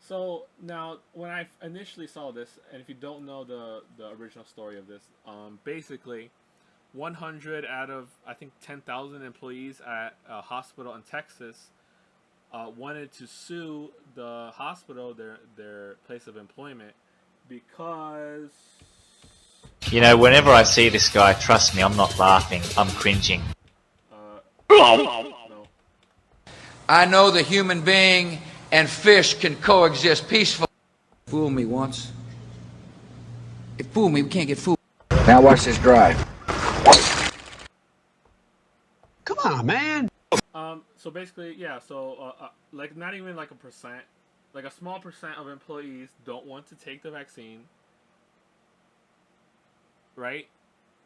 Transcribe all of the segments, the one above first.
So now, when I initially saw this, and if you don't know the original story of this, basically, 100 out of I think 10,000 employees at a hospital in Texas wanted to sue the hospital, their place of employment, because You know, whenever I see this guy, trust me, I'm not laughing. I'm cringing. uh, no. I know the human being and fish can coexist peacefully. Fool me once. It fooled me. We can't get fooled. Now watch this drive. Come on, man. So basically, yeah. So like not even like a percent, like a small percent of employees don't want to take the vaccine, right?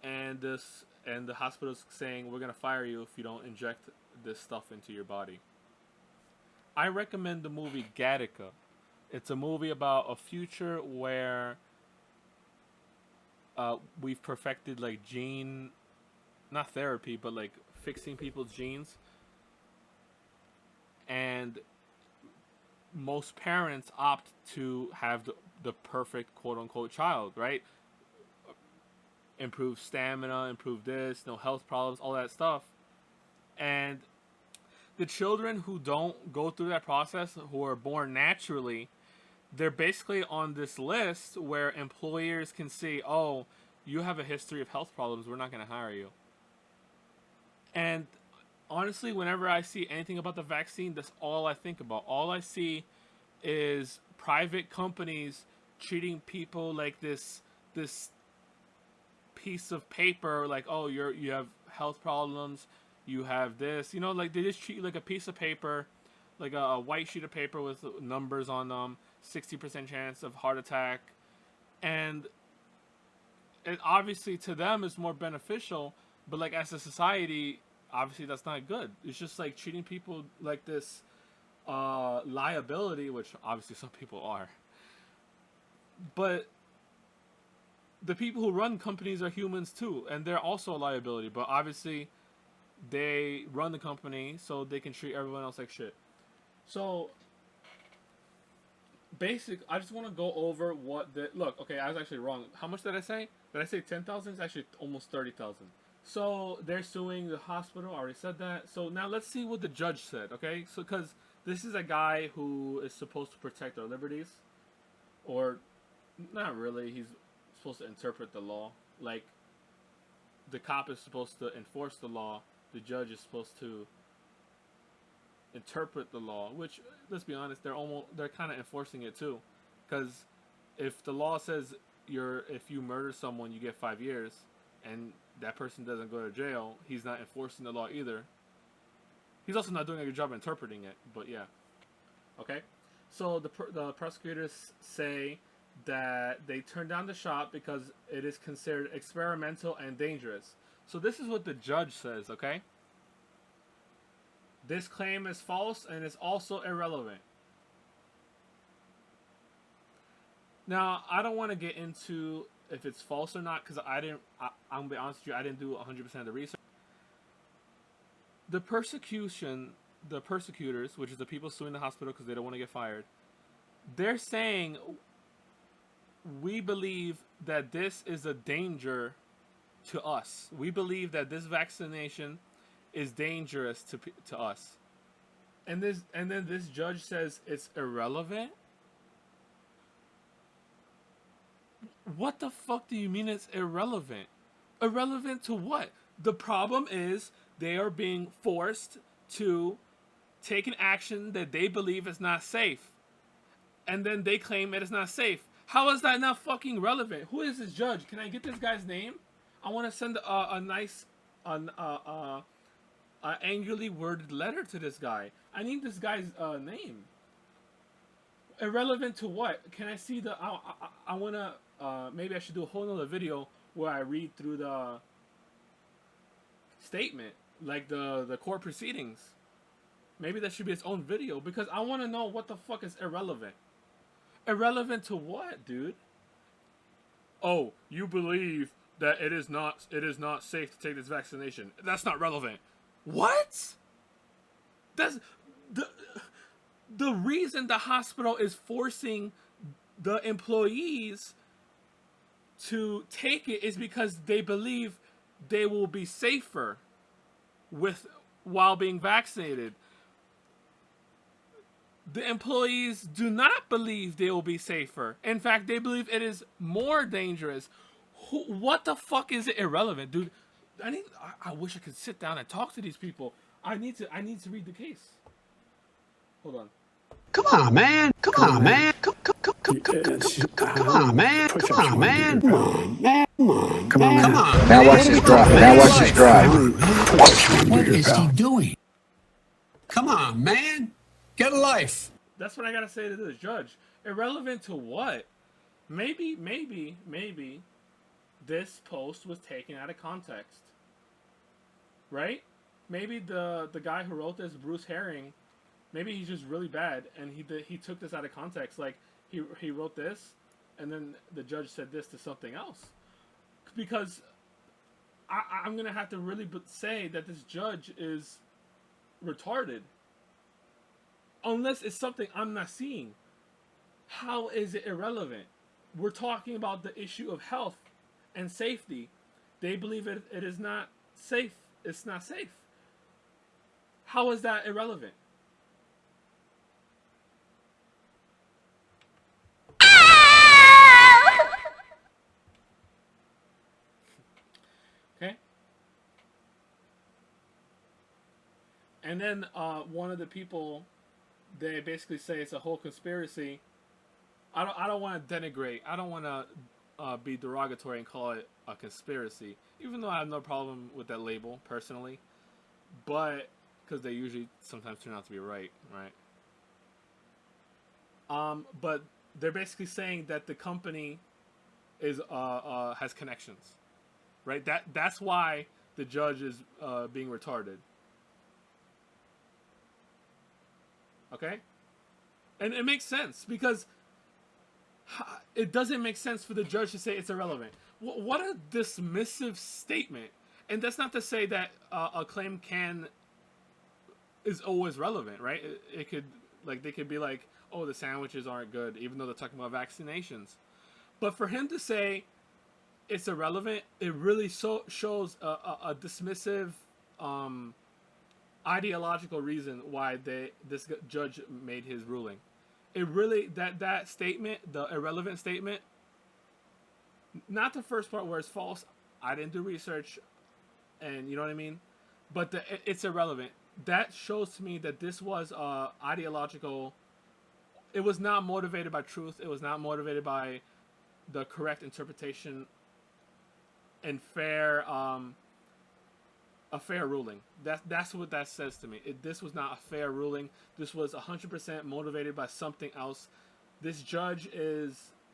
And the hospital's saying we're gonna fire you if you don't inject this stuff into your body. I recommend the movie Gattaca. It's a movie about a future where we've perfected like gene, not therapy, but like fixing people's genes, and most parents opt to have the perfect quote unquote child, right? Improve stamina, improve this, no health problems, all that stuff. And the children who don't go through that process, who are born naturally, they're basically on this list where employers can see, oh, you have a history of health problems, we're not going to hire you. And honestly, whenever I see anything about the vaccine, that's all I think about. All I see is private companies treating people like this piece of paper, like, oh, you have health problems, you have this, like they just treat you like a piece of paper, like a white sheet of paper with numbers on them, 60% chance of heart attack, and it obviously to them is more beneficial, but like as a society, obviously that's not good. It's just like treating people like this liability, which obviously some people are, but the people who run companies are humans too, and they're also a liability. But obviously, they run the company so they can treat everyone else like shit. So, I just want to go over what the look. Okay, I was actually wrong. How much did I say? Did I say 10,000? It's actually almost 30,000. So they're suing the hospital. I already said that. So now let's see what the judge said. Okay, so because this is a guy who is supposed to protect our liberties, or not really. He's supposed to interpret the law. Like, the cop is supposed to enforce the law. The judge is supposed to interpret the law. Which, let's be honest, they're kind of enforcing it too, because if the law says if you murder someone you get 5 years, and that person doesn't go to jail, he's not enforcing the law either. He's also not doing a good job interpreting it. But yeah, okay. So the prosecutors say that they turned down the shot because it is considered experimental and dangerous. So this is what the judge says, okay? This claim is false and is also irrelevant. Now, I don't want to get into if it's false or not, because I'm going to be honest with you, I didn't do 100% of the research. The persecutors, which is the people suing the hospital because they don't want to get fired, they're saying, we believe that this is a danger to us. We believe that this vaccination is dangerous to us. And then this judge says it's irrelevant? What the fuck do you mean it's irrelevant? Irrelevant to what? The problem is they are being forced to take an action that they believe is not safe. And then they claim it is not safe. How is that not fucking relevant? Who is this judge? Can I get this guy's name? I want to send a nice, angrily worded letter to this guy. I need this guy's name. Irrelevant to what? Can I see the? I want to. Maybe I should do a whole nother video where I read through the statement, like the court proceedings. Maybe that should be its own video, because I want to know what the fuck is irrelevant. Irrelevant to what, dude? Oh, you believe that it is not safe to take this vaccination. That's not relevant. What? That's The reason the hospital is forcing the employees to take it is because they believe they will be safer while being vaccinated. The employees do not believe they will be safer. In fact, they believe it is more dangerous. What the fuck is it irrelevant, dude? I wish I could sit down and talk to these people. I need to read the case. Hold on. Come on, man. Come on, man. Come on, man. Come on, man. Come on, man. Come on. Now watch this drive. Now watch this drive. What is he doing? Come on, man. Get a life. That's what I gotta say to this judge. Irrelevant to what? Maybe this post was taken out of context. Right? Maybe the guy who wrote this, Bruce Herring, maybe he's just really bad, and he took this out of context. Like he wrote this, and then the judge said this to something else. Because I'm gonna have to really say that this judge is retarded. Unless it's something I'm not seeing. How is it irrelevant? We're talking about the issue of health and safety. They believe it is not safe. It's not safe. How is that irrelevant? Okay. And then one of the people, they basically say it's a whole conspiracy. I don't want to denigrate. I don't want to be derogatory and call it a conspiracy, even though I have no problem with that label personally. But because they usually sometimes turn out to be right? But they're basically saying that the company is has connections, right? That's why the judge is being retarded. Okay? And it makes sense, because it doesn't make sense for the judge to say it's irrelevant. What a dismissive statement. And that's not to say that a claim is always relevant, right? It could, like, they could be like, oh, the sandwiches aren't good, even though they're talking about vaccinations. But for him to say it's irrelevant, it really shows a dismissive ideological reason why this judge made his ruling. It really, that statement, the irrelevant statement, not the first part where it's false. I didn't do research, and you know what I mean? But it's irrelevant. That shows to me that this was ideological. It was not motivated by truth. It was not motivated by the correct interpretation and a fair ruling. That's what that says to me. This was not a fair ruling. This was 100% motivated by something else. This judge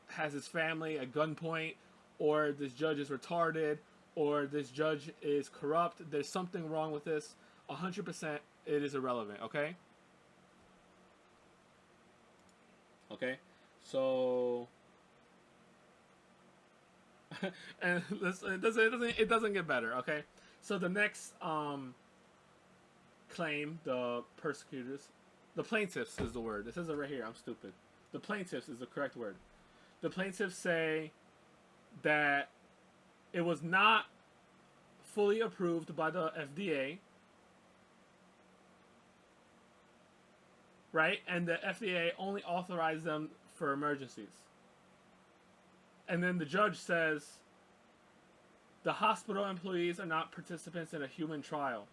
has his family at gunpoint, or this judge is retarded, or this judge is corrupt. There's something wrong with this. 100% it is irrelevant, okay? Okay? So and it doesn't get better, okay? So the next claim, the plaintiffs is the word. It says it right here. I'm stupid. The plaintiffs is the correct word. The plaintiffs say that it was not fully approved by the FDA, right? And the FDA only authorized them for emergencies. And then the judge says the hospital employees are not participants in a human trial.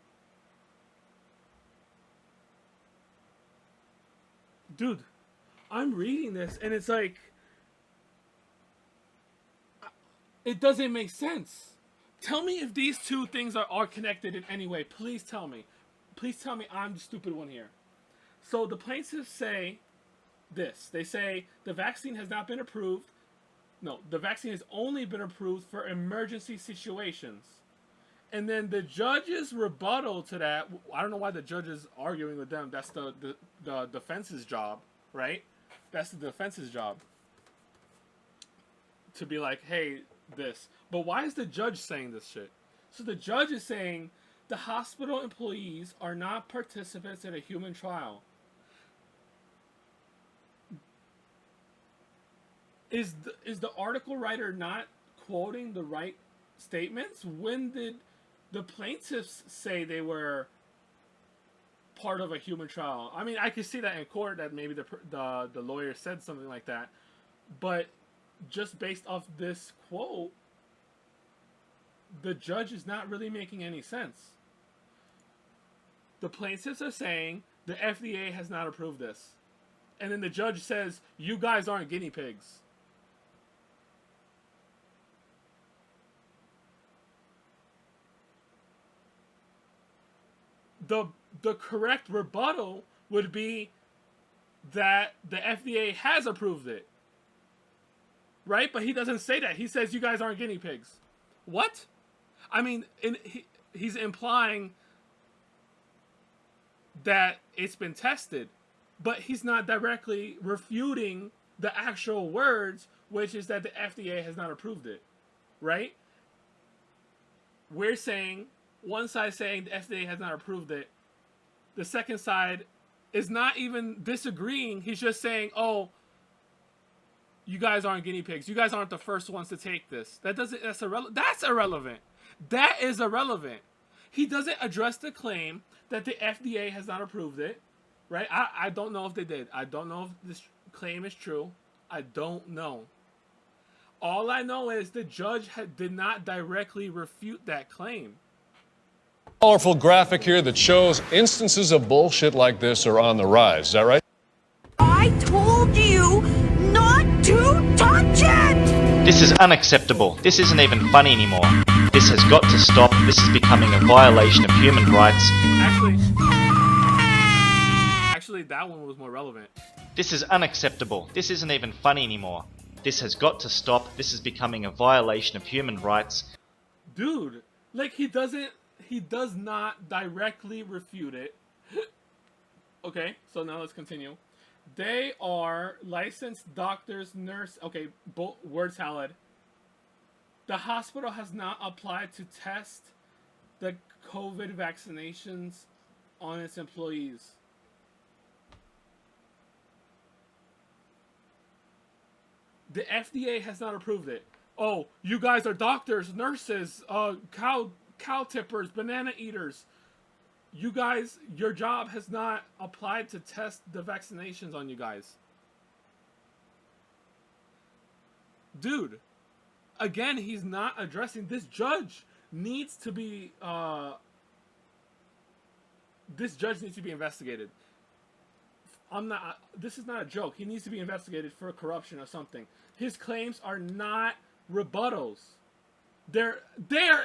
Dude, I'm reading this and it's like, it doesn't make sense. Tell me if these two things are connected in any way. Please tell me. Please tell me I'm the stupid one here. So the plaintiffs say this. They say the vaccine has not been approved. No, the vaccine has only been approved for emergency situations. And then the judge's rebuttal to that, I don't know why the judge is arguing with them. That's the defense's job, right? That's the defense's job. To be like, hey, this. But why is the judge saying this shit? So the judge is saying the hospital employees are not participants in a human trial. is the article writer not quoting the right statements? When did the plaintiffs say they were part of a human trial? I mean, I could see that in court that maybe the lawyer said something like that, but just based off this quote, the judge is not really making any sense. The plaintiffs are saying the FDA has not approved this, and then the judge says you guys aren't guinea pigs. The correct rebuttal would be that the FDA has approved it. Right? But he doesn't say that. He says you guys aren't guinea pigs. What? I mean, he's implying that it's been tested, but he's not directly refuting the actual words, which is that the FDA has not approved it. Right? We're saying, one side saying the FDA has not approved it. The second side is not even disagreeing. He's just saying, oh, you guys aren't guinea pigs. You guys aren't the first ones to take this. That's irrelevant. That is irrelevant. He doesn't address the claim that the FDA has not approved it. Right? I don't know if they did. I don't know if this claim is true. I don't know. All I know is the judge did not directly refute that claim. Colorful graphic here that shows instances of bullshit like this are on the rise. Is that right? I told you not to touch it! This is unacceptable. This isn't even funny anymore. This has got to stop. This is becoming a violation of human rights. Actually, that one was more relevant. This is unacceptable. This isn't even funny anymore. This has got to stop. This is becoming a violation of human rights. Dude, like he does not directly refute it. Okay, so now let's continue. They are licensed doctors, nurse. Okay, word salad. The hospital has not applied to test the COVID vaccinations on its employees. The FDA has not approved it. Oh, you guys are doctors, nurses, cow tippers, banana eaters. You guys, your job has not applied to test the vaccinations on you guys. Dude, again, he's not addressing. This judge needs to be investigated. This is not a joke. He needs to be investigated for corruption or something. His claims are not rebuttals. They're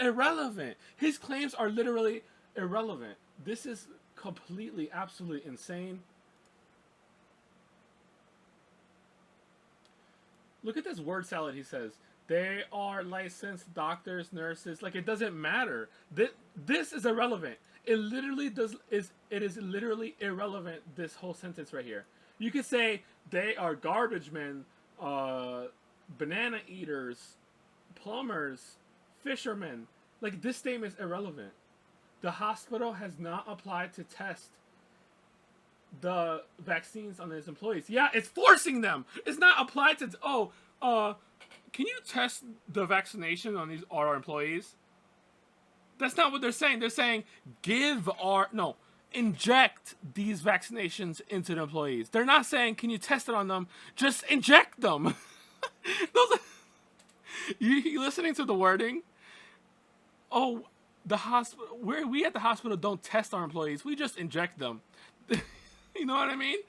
irrelevant. His claims are literally irrelevant. This is completely, absolutely insane. Look at this word salad he says. They are licensed doctors, nurses. Like, it doesn't matter. This is irrelevant. It is literally irrelevant, this whole sentence right here. You could say they are garbage men, banana eaters, plumbers, fishermen. Like, this statement is irrelevant. The hospital has not applied to test the vaccines on its employees. Yeah, it's forcing them. It's not applied to. Can you test the vaccination on our employees? That's not what they're saying. They're saying inject these vaccinations into the employees. They're not saying, can you test it on them? Just inject them. You listening to the wording? Oh, the hospital. We at the hospital don't test our employees. We just inject them. You know what I mean?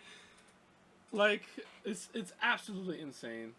Like, it's absolutely insane.